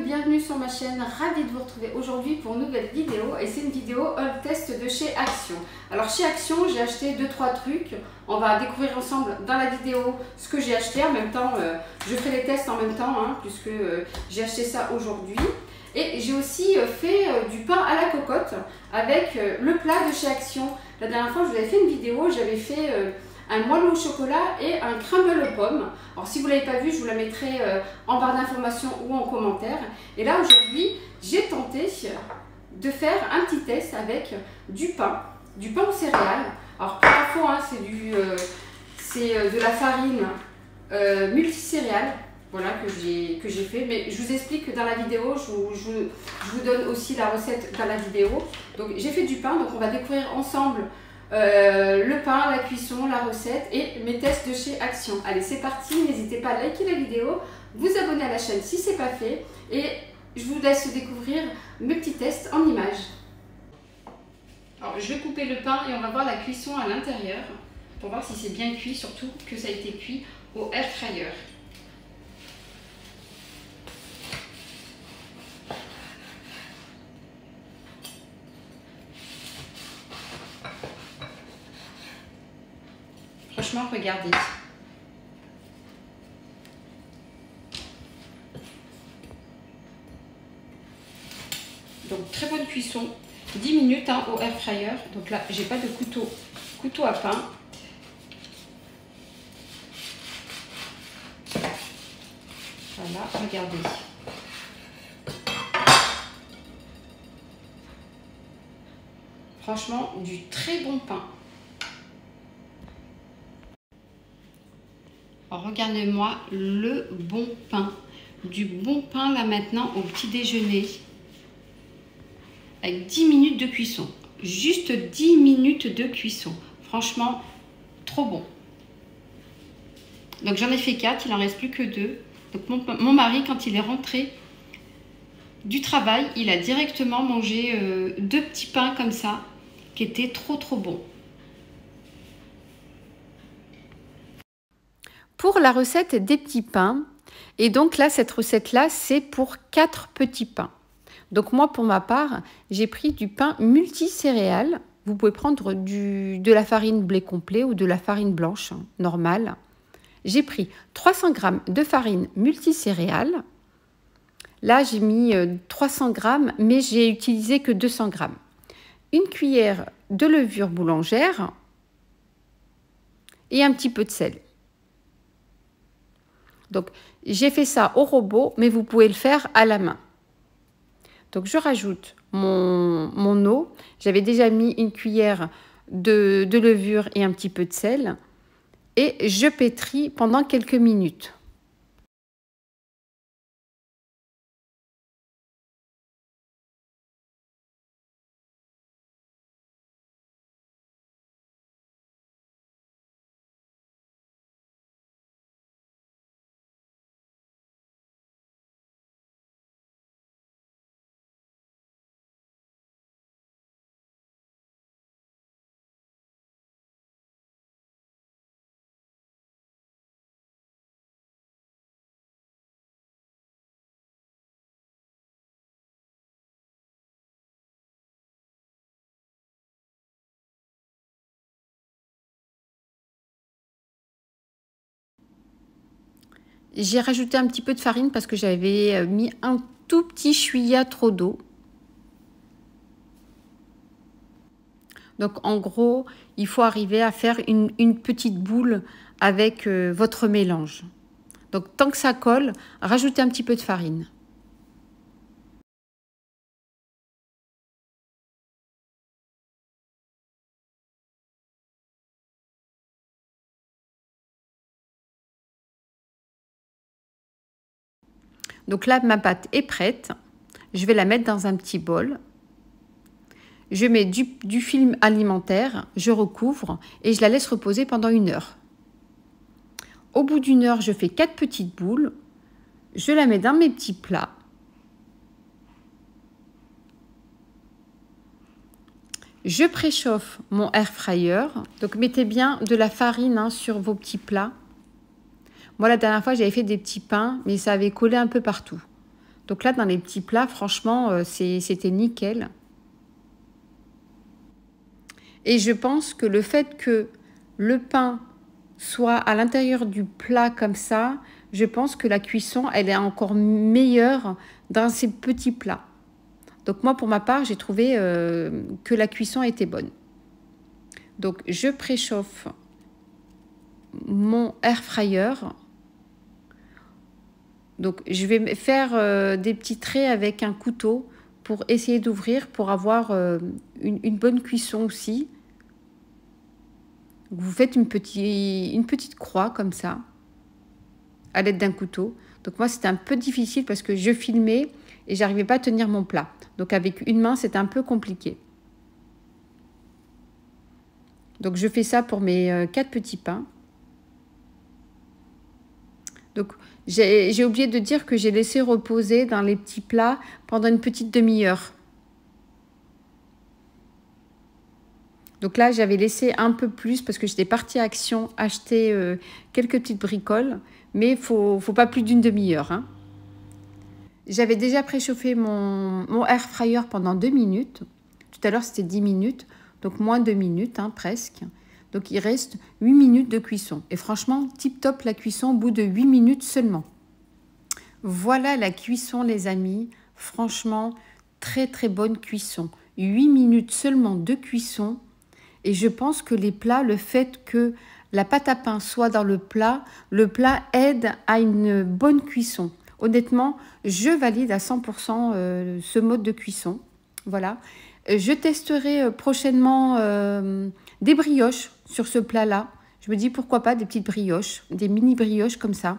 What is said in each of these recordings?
bienvenue sur ma chaîne, ravie de vous retrouver aujourd'hui pour une nouvelle vidéo et c'est une vidéo haul test de chez Action. Alors chez Action j'ai acheté 2-3 trucs, on va découvrir ensemble dans la vidéo ce que j'ai acheté, en même temps je fais les tests en même temps puisque j'ai acheté ça aujourd'hui. Et j'ai aussi fait du pain à la cocotte avec le plat de chez Action. La dernière fois je vous avais fait une vidéo, j'avais fait un moelleux au chocolat et un crumble aux pommes. Alors si vous ne l'avez pas vu, je vous la mettrai en barre d'informations ou en commentaire. Et là aujourd'hui, j'ai tenté de faire un petit test avec du pain aux céréales. Alors pour info, c'est de la farine multicéréale. Voilà que j'ai fait, mais je vous explique que dans la vidéo, je vous donne aussi la recette dans la vidéo. Donc j'ai fait du pain, donc on va découvrir ensemble le pain, la cuisson, la recette et mes tests de chez Action. Allez, c'est parti, n'hésitez pas à liker la vidéo, vous abonner à la chaîne si ce n'est pas fait et je vous laisse découvrir mes petits tests en images. Alors je vais couper le pain et on va voir la cuisson à l'intérieur pour voir si c'est bien cuit, surtout que ça a été cuit au air fryer. Franchement, regardez. Donc très bonne cuisson, 10 minutes au air fryer. Donc là, j'ai pas de couteau à pain. Voilà, regardez. Franchement, du très bon pain. Regardez-moi le bon pain. Du bon pain là maintenant au petit déjeuner. Avec 10 minutes de cuisson. Juste 10 minutes de cuisson. Franchement, trop bon. Donc j'en ai fait 4, il en reste plus que 2. Donc mon mari, quand il est rentré du travail, il a directement mangé 2 petits pains comme ça, qui étaient trop bons. Pour la recette des petits pains, et donc là, cette recette-là, c'est pour 4 petits pains. Donc moi, pour ma part, j'ai pris du pain multicéréales. Vous pouvez prendre de la farine blé complet ou de la farine blanche normale. J'ai pris 300 g de farine multicéréales. Là, j'ai mis 300 g, mais j'ai utilisé que 200 g. Une cuillère de levure boulangère et un petit peu de sel. Donc, j'ai fait ça au robot, mais vous pouvez le faire à la main. Donc, je rajoute mon eau. J'avais déjà mis une cuillère de levure et un petit peu de sel. Et je pétris pendant quelques minutes. J'ai rajouté un petit peu de farine parce que j'avais mis un tout petit chouïa trop d'eau. Donc en gros, il faut arriver à faire une petite boule avec votre mélange. Donc tant que ça colle, rajoutez un petit peu de farine. Donc là, ma pâte est prête. Je vais la mettre dans un petit bol. Je mets du film alimentaire, je recouvre et je la laisse reposer pendant 1 heure. Au bout d'1 heure, je fais 4 petites boules. Je la mets dans mes petits plats. Je préchauffe mon air fryer. Donc mettez bien de la farine sur vos petits plats. Moi, la dernière fois, j'avais fait des petits pains, mais ça avait collé un peu partout. Donc là, dans les petits plats, franchement, c'était nickel. Et je pense que le fait que le pain soit à l'intérieur du plat comme ça, je pense que la cuisson, elle est encore meilleure dans ces petits plats. Donc moi, pour ma part, j'ai trouvé que la cuisson était bonne. Donc je préchauffe mon air fryer. Donc je vais faire des petits traits avec un couteau pour essayer d'ouvrir, pour avoir une bonne cuisson aussi. Vous faites une petite croix comme ça, à l'aide d'un couteau. Donc moi, c'était un peu difficile parce que je filmais et j'arrivais pas à tenir mon plat. Donc avec une main, c'était un peu compliqué. Donc je fais ça pour mes 4 petits pains. Donc j'ai oublié de dire que j'ai laissé reposer dans les petits plats pendant une petite demi-heure. Donc là, j'avais laissé un peu plus parce que j'étais partie à Action acheter quelques petites bricoles. Mais il faut pas plus d'une demi-heure. Hein. J'avais déjà préchauffé mon air fryer pendant 2 minutes. Tout à l'heure, c'était 10 minutes. Donc moins 2 minutes, hein, presque. Donc il reste 8 minutes de cuisson. Et franchement, tip top la cuisson au bout de 8 minutes seulement. Voilà la cuisson, les amis. Franchement, très très bonne cuisson. 8 minutes seulement de cuisson. Et je pense que les plats, le fait que la pâte à pain soit dans le plat aide à une bonne cuisson. Honnêtement, je valide à 100% ce mode de cuisson. Voilà. Je testerai prochainement des brioches sur ce plat-là. Je me dis pourquoi pas des petites brioches, des mini brioches comme ça.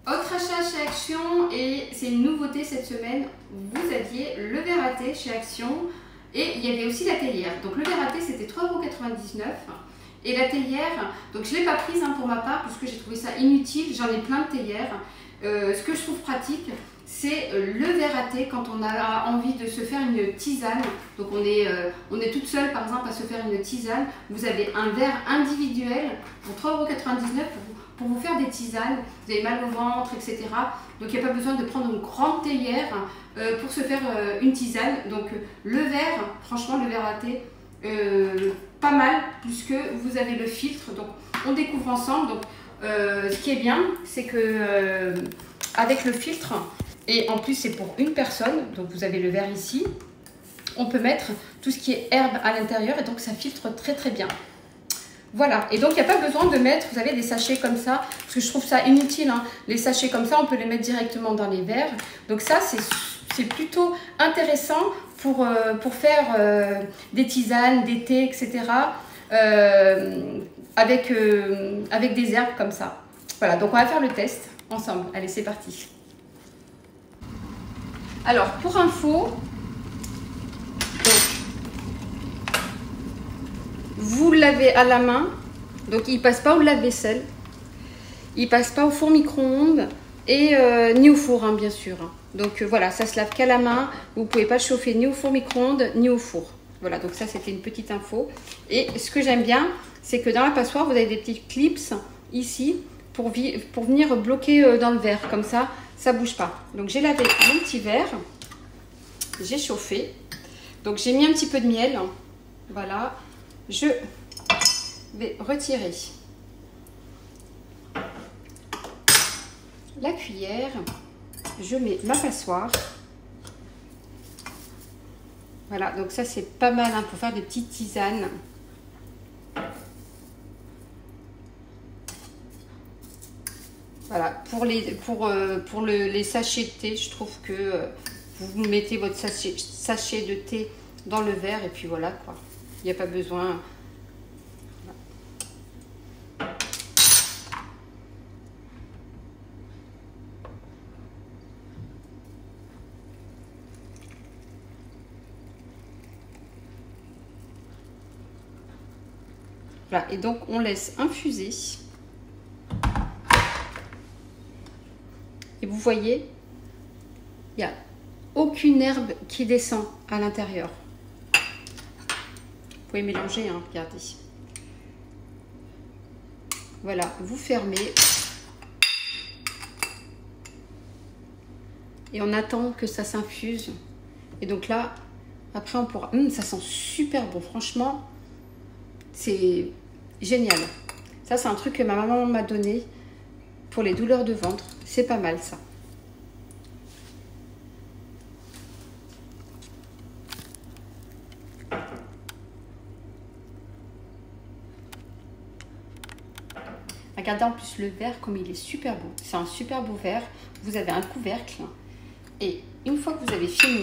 Autre achat chez Action, et c'est une nouveauté cette semaine, vous aviez le verre à thé chez Action. Et il y avait aussi la théière. Donc le verre à thé, c'était 3,99 €. Et la théière, donc je ne l'ai pas prise pour ma part, puisque j'ai trouvé ça inutile. J'en ai plein de théières. Ce que je trouve pratique, c'est le verre à thé quand on a envie de se faire une tisane. Donc on est toute seule, par exemple, à se faire une tisane. Vous avez un verre individuel pour 3,99 € pour vous faire des tisanes. Vous avez mal au ventre, etc. Donc il n'y a pas besoin de prendre une grande théière pour se faire une tisane. Donc le verre, franchement le verre à thé, pas mal, puisque vous avez le filtre. Donc on découvre ensemble. Donc ce qui est bien, c'est que avec le filtre, et en plus c'est pour une personne, donc vous avez le verre ici, on peut mettre tout ce qui est herbe à l'intérieur et donc ça filtre très très bien. Voilà, et donc il n'y a pas besoin de mettre, vous savez, des sachets comme ça, parce que je trouve ça inutile, hein. Les sachets comme ça, on peut les mettre directement dans les verres. Donc ça, c'est plutôt intéressant pour faire des tisanes, des thés, etc. Avec des herbes comme ça. Voilà, donc on va faire le test ensemble. Allez, c'est parti. Alors, pour info, vous l'avez à la main, donc il ne passe pas au lave-vaisselle, il ne passe pas au four micro-ondes et ni au four, hein, bien sûr. Donc voilà, ça se lave qu'à la main, vous ne pouvez pas le chauffer ni au four micro-ondes ni au four. Voilà, donc ça c'était une petite info. Et ce que j'aime bien, c'est que dans la passoire, vous avez des petits clips ici pour venir bloquer dans le verre, comme ça ne bouge pas. Donc j'ai lavé mon petit verre, j'ai chauffé, donc j'ai mis un petit peu de miel, voilà. Je vais retirer la cuillère, je mets ma passoire. Voilà, donc ça c'est pas mal, hein, pour faire des petites tisanes. Voilà, pour les sachets de thé, je trouve que vous mettez votre sachet de thé dans le verre et puis voilà quoi. Il n'y a pas besoin. Voilà, et donc on laisse infuser. Et vous voyez, il n'y a aucune herbe qui descend à l'intérieur. Vous pouvez mélanger, hein, regardez. Voilà, vous fermez. et on attend que ça s'infuse. Et donc là, après on pourra... ça sent super bon, franchement, c'est génial. Ça, c'est un truc que ma maman m'a donné pour les douleurs de ventre. C'est pas mal ça. Regardez en plus le verre comme il est super beau. C'est un super beau verre. Vous avez un couvercle. Et une fois que vous avez fini,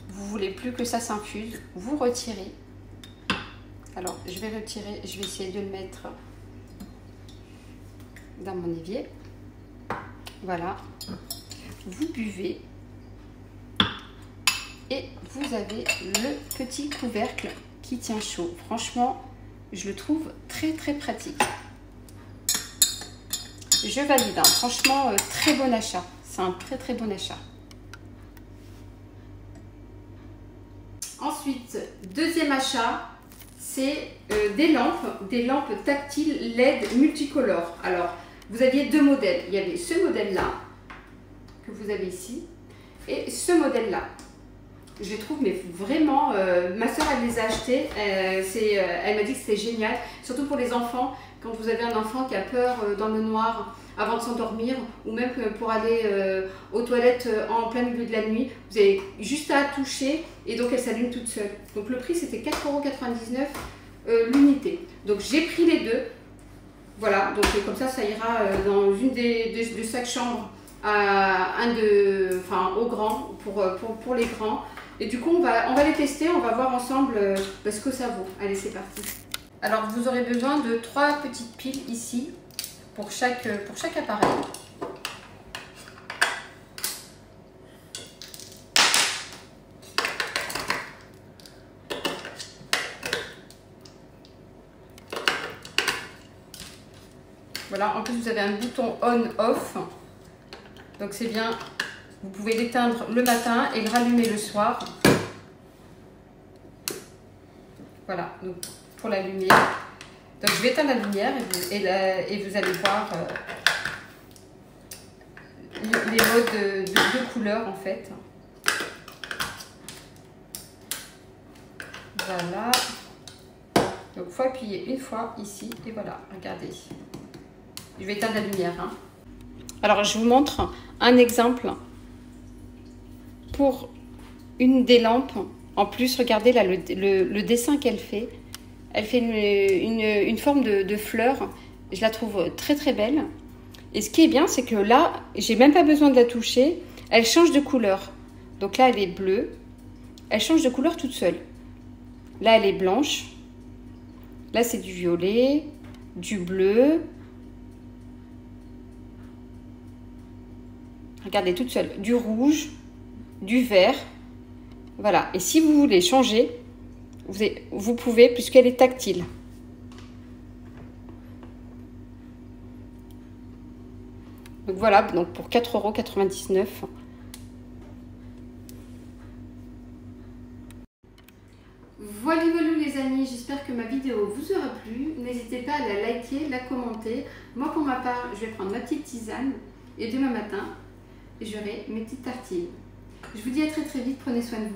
vous voulez plus que ça s'infuse, vous retirez. Alors je vais retirer, je vais essayer de le mettre dans mon évier. Voilà. Vous buvez. Et vous avez le petit couvercle qui tient chaud. Franchement, je le trouve très très pratique. Je valide, hein. Franchement, très bon achat. C'est un très très bon achat. Ensuite, deuxième achat, c'est des lampes tactiles LED multicolores. Alors, vous aviez deux modèles. Il y avait ce modèle-là, que vous avez ici, et ce modèle-là. Je les trouve mais vraiment, ma soeur elle les a achetés, elle m'a dit que c'était génial, surtout pour les enfants, quand vous avez un enfant qui a peur dans le noir avant de s'endormir, ou même pour aller aux toilettes en plein milieu de la nuit, vous avez juste à toucher et donc elle s'allume toute seule. Donc le prix c'était 4,99 € l'unité. Donc j'ai pris les deux, voilà, donc comme ça ira dans une de chaque chambre à au grand, pour les grands. Et du coup, on va les tester, on va voir ensemble ce que ça vaut. Allez, c'est parti. Alors, vous aurez besoin de 3 petites piles ici pour chaque appareil. Voilà, en plus vous avez un bouton on-off, donc c'est bien. Vous pouvez l'éteindre le matin et le rallumer le soir. Voilà, donc pour la lumière. Donc je vais éteindre la lumière et vous allez voir les modes de couleurs en fait. Voilà. Donc il faut appuyer une fois ici et voilà, regardez. Je vais éteindre la lumière. Hein. Alors je vous montre un exemple. Pour une des lampes, en plus, regardez là le dessin qu'elle fait. Elle fait une forme de fleur. Je la trouve très très belle. Et ce qui est bien, c'est que là, j'ai même pas besoin de la toucher. Elle change de couleur. Donc là, elle est bleue. Elle change de couleur toute seule. Là, elle est blanche. Là, c'est du violet, du bleu. Regardez, toute seule. Du rouge. Du vert, voilà. Et si vous voulez changer, vous pouvez, puisqu'elle est tactile. Donc voilà, donc pour 4,99 €. Voilà les amis, j'espère que ma vidéo vous aura plu. N'hésitez pas à la liker, la commenter. Moi pour ma part, je vais prendre ma petite tisane et demain matin, j'aurai mes petites tartines. Je vous dis à très très vite, prenez soin de vous.